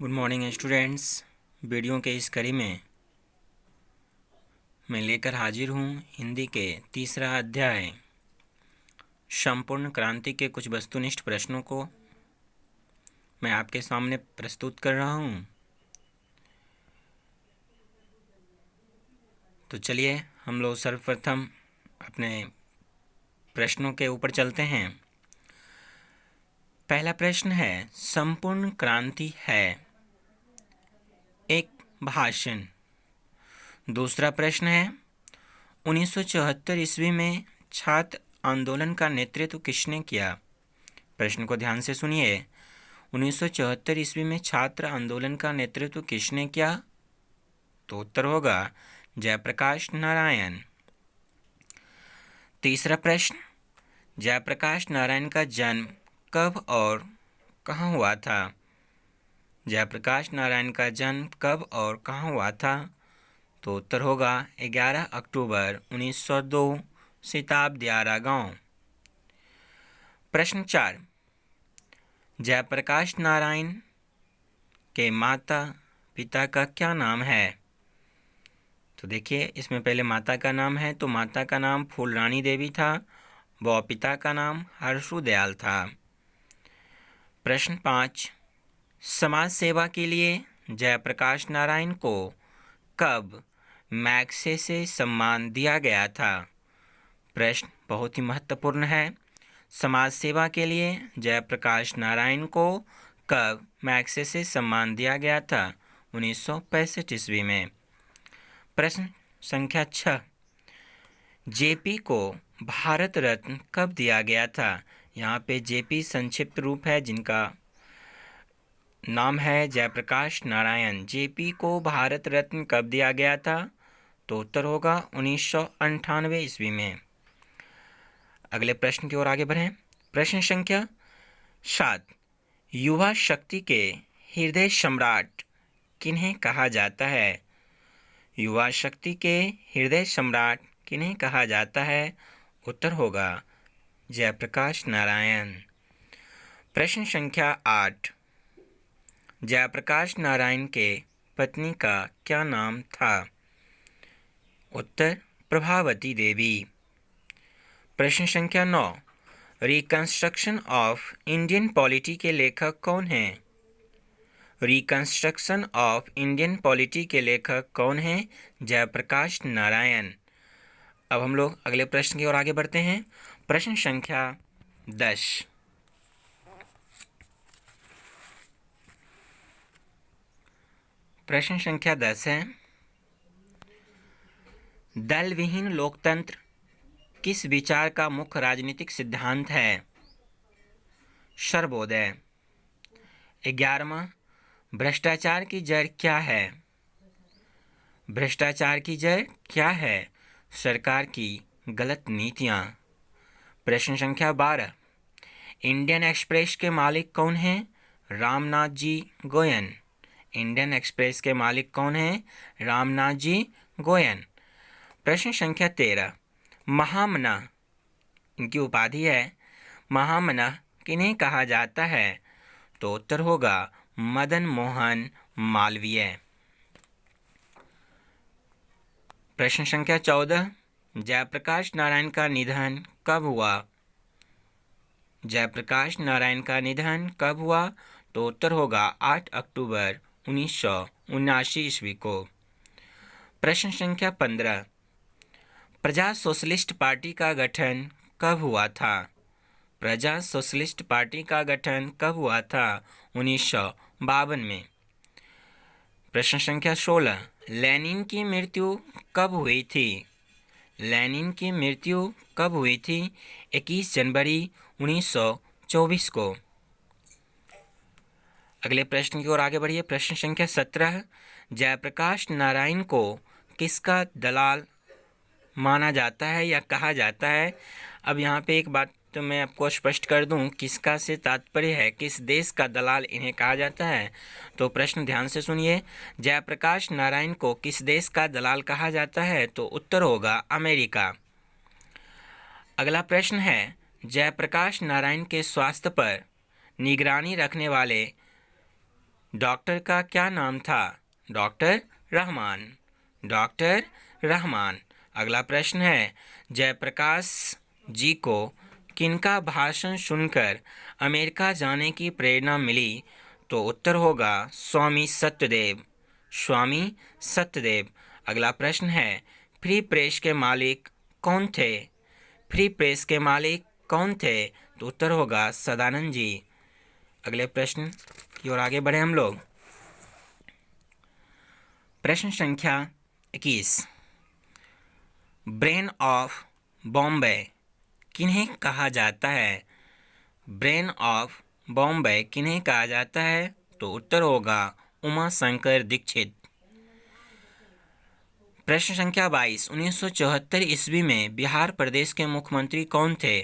Good morning students. Video के इस कड़ी में मैं लेकर हाजिर हूँ हिंदी के तीसरा अध्याय संपूर्ण क्रांति के कुछ वस्तुनिष्ठ प्रश्नों को मैं आपके सामने प्रस्तुत कर रहा हूँ। तो चलिए हम लोग सर्वप्रथम अपने प्रश्नों के ऊपर चलते हैं। पहला प्रश्न है, संपूर्ण क्रांति है एक भाषण। दूसरा प्रश्न है, 1974 ईस्वी में छात्र आंदोलन का नेतृत्व किसने किया? प्रश्न को ध्यान से सुनिए। 1974 ईस्वी में छात्र आंदोलन का नेतृत्व किसने किया? तो उत्तर होगा जयप्रकाश नारायण। तीसरा प्रश्न, जयप्रकाश नारायण का जन्म कब और कहाँ हुआ था? जयप्रकाश नारायण का जन्म कब और कहाँ हुआ था? तो उत्तर होगा 11 अक्टूबर 1902 सीताबदियारा गांव। प्रश्न 4, जयप्रकाश नारायण के माता पिता का क्या नाम है? तो देखिए, इसमें पहले माता का नाम है, तो माता का नाम फूलरानी देवी था व पिता का नाम हर्षु दयाल था। प्रश्न 5, समाज सेवा के लिए जयप्रकाश नारायण को कब मैग्सेसे सम्मान दिया गया था? प्रश्न बहुत ही महत्वपूर्ण है। समाज सेवा के लिए जयप्रकाश नारायण को कब मैग्सेसे सम्मान दिया गया था? 1965 ईस्वी में। प्रश्न संख्या 6, जेपी को भारत रत्न कब दिया गया था? यहाँ पे जेपी संक्षिप्त रूप है, जिनका नाम है जयप्रकाश नारायण। जेपी को भारत रत्न कब दिया गया था? तो उत्तर होगा 1998 ईस्वी में। अगले प्रश्न की ओर आगे बढ़ें। प्रश्न संख्या 7, युवा शक्ति के हृदय सम्राट किन्हें कहा जाता है? युवा शक्ति के हृदय सम्राट किन्हें कहा जाता है? उत्तर होगा जयप्रकाश नारायण। प्रश्न संख्या 8, जयप्रकाश नारायण के पत्नी का क्या नाम था? उत्तर प्रभावती देवी। प्रश्न संख्या 9, रिकंस्ट्रक्शन ऑफ इंडियन पॉलिटी के लेखक कौन हैं? रिकंस्ट्रक्शन ऑफ इंडियन पॉलिटी के लेखक कौन हैं? जयप्रकाश नारायण। अब हम लोग अगले प्रश्न की ओर आगे बढ़ते हैं। प्रश्न संख्या 10, प्रश्न संख्या 10 है, दल विहीन लोकतंत्र किस विचार का मुख्य राजनीतिक सिद्धांत है? सर्वोदय। 11वां, भ्रष्टाचार की जड़ क्या है? भ्रष्टाचार की जड़ क्या है? सरकार की गलत नीतियां। प्रश्न संख्या 12, इंडियन एक्सप्रेस के मालिक कौन हैं? Ramnath ji Goyan. Indian express के मालिक कौन हैं? रामनाथ जी गोयन। प्रश्न संख्या 13, महामना, इनकी उपाधि है, महामना किन्हें कहा जाता है? तो उत्तर होगा मदन मोहन मालवीय। प्रश्न संख्या 14, जयप्रकाश नारायण का निधन कब हुआ? जयप्रकाश नारायण का निधन कब हुआ? तो उत्तर होगा 8 अक्टूबर 1979 ईस्वी को। प्रश्न संख्या 15, प्रजा सोशलिस्ट पार्टी का गठन कब हुआ था? प्रजा सोशलिस्ट पार्टी का गठन कब हुआ था? 1952 में। प्रश्न संख्या 16, लेनिन की मृत्यु कब हुई थी? लेनिन की मृत्यु कब हुई थी? 21 जनवरी 1924 को। अगले प्रश्न की ओर आगे बढ़िए। प्रश्न संख्या 17, जयप्रकाश नारायण को किसका दलाल माना जाता है या कहा जाता है? अब यहाँ पे एक बात तो मैं आपको स्पष्ट कर दूं, किसका से तात्पर्य है किस देश का दलाल इन्हें कहा जाता है। तो प्रश्न ध्यान से सुनिए, जयप्रकाश नारायण को किस देश का दलाल कहा जाता है? तो उत्तर होगा अमेरिका। अगला प्रश्न है, जयप्रकाश नारायण के स्वास्थ्य पर निगरानी रखने वाले डॉक्टर का क्या नाम था? डॉक्टर रहमान। डॉक्टर रहमान। अगला प्रश्न है, जयप्रकाश जी को किनका भाषण सुनकर अमेरिका जाने की प्रेरणा मिली? तो उत्तर होगा स्वामी सत्यदेव। स्वामी सत्यदेव। अगला प्रश्न है, फ्री प्रेस के मालिक कौन थे? फ्री प्रेस के मालिक कौन थे? तो उत्तर होगा सदानंद जी। अगले प्रश्न की ओर आगे बढ़े हम लोग। प्रश्न संख्या 21, ब्रेन ऑफ बॉम्बे किन्हें कहा जाता है? ब्रेन ऑफ बॉम्बे किन्हें कहा जाता है? तो उत्तर होगा उमा शंकर दीक्षित। प्रश्न संख्या 22, 1974 ईस्वी में बिहार प्रदेश के मुख्यमंत्री कौन थे?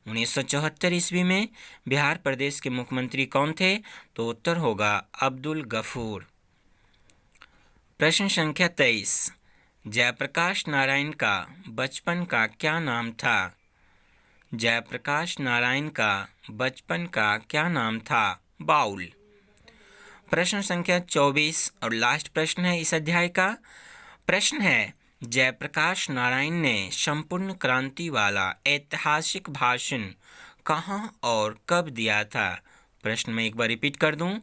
1974 ईस्वी में बिहार प्रदेश के मुख्यमंत्री कौन थे? तो उत्तर होगा अब्दुल गफूर। प्रश्न संख्या 23, जयप्रकाश नारायण का बचपन का क्या नाम था? जयप्रकाश नारायण का बचपन का क्या नाम था? बाउल। प्रश्न संख्या 24 और लास्ट प्रश्न है इस अध्याय का। प्रश्न है, जयप्रकाश नारायण ने संपूर्ण क्रांति वाला ऐतिहासिक भाषण कहाँ और कब दिया था? प्रश्न में एक बार रिपीट कर दूं,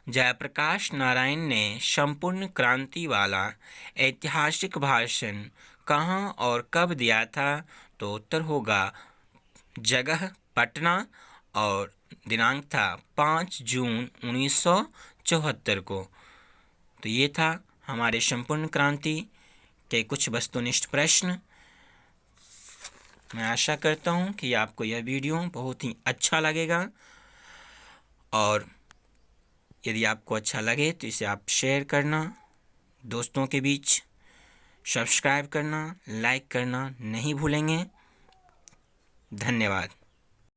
जयप्रकाश नारायण ने संपूर्ण क्रांति वाला ऐतिहासिक भाषण कहाँ और कब दिया था? तो उत्तर होगा जगह पटना और दिनांक था 5 जून 1974 को। तो ये था हमारे संपूर्ण क्रांति के कुछ वस्तुनिष्ठ प्रश्न। मैं आशा करता हूँ कि आपको यह वीडियो बहुत ही अच्छा लगेगा, और यदि आपको अच्छा लगे तो इसे आप शेयर करना, दोस्तों के बीच सब्सक्राइब करना, लाइक करना नहीं भूलेंगे। धन्यवाद।